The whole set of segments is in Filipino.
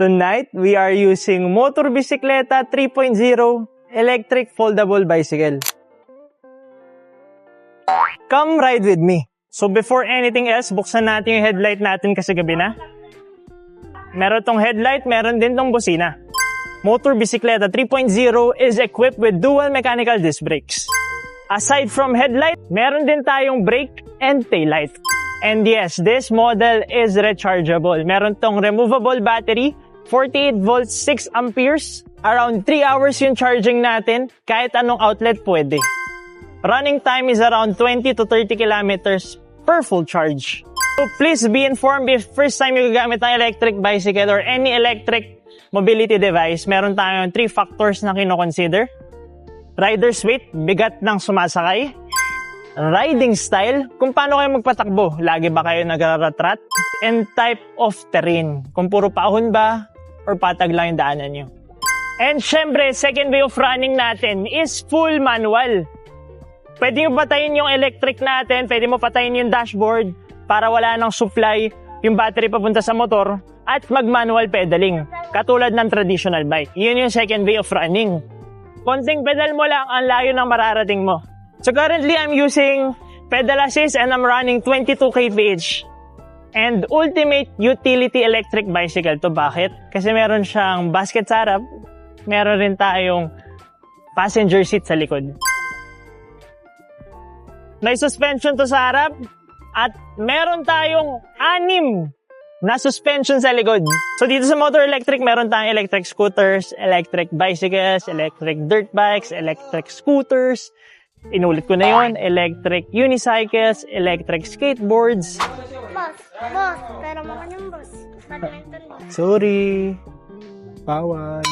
Tonight, we are using Motor Bisikleta 3.0 electric foldable bicycle. Come ride with me. So before anything else, buksan natin yung headlight natin kasi gabi na. Meron tong headlight, meron din tong busina. Motor Bisikleta 3.0 is equipped with dual mechanical disc brakes. Aside from headlight, meron din tayong brake and taillight. And yes, this model is rechargeable. Meron tong removable battery, 48 volts, 6 amperes. Around 3 hours yung charging natin, kahit anong outlet pwede. Running time is around 20 to 30 kilometers per full charge. So please be informed if first time you gagamit ng electric bicycle or any electric mobility device, meron tayong 3 factors na kino-consider. Rider's weight, bigat ng sumasakay. Riding style, kung paano kayo magpatakbo, lagi ba kayo nagraratrat? And type of terrain, kung puro paahon ba or patag lang yung daanan nyo. And syempre, second way of running natin is full manual. Pwede mo patayin yung electric natin, pwede mo patayin yung dashboard para wala nang supply yung battery papunta sa motor at mag-manual pedaling, katulad ng traditional bike. Yun yung second way of running. Konting pedal mo lang, ang layo ng mararating mo. So currently, I'm using pedal assist and I'm running 22 kph. And ultimate utility electric bicycle to. Bakit? Kasi meron siyang basket sa harap, meron rin tayong passenger seat sa likod. May suspension to sa harap at meron tayong 6 na suspension sa likod. So dito sa Motor Electric, meron tayong electric scooters, electric bicycles, electric dirt bikes, electric scooters. Inulit ko na yon, electric unicycles, electric skateboards. Boss, pero mo yung boss. Badminton boss. Sorry. Bawal.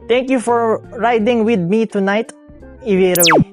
Thank you for riding with me tonight, Iviroy.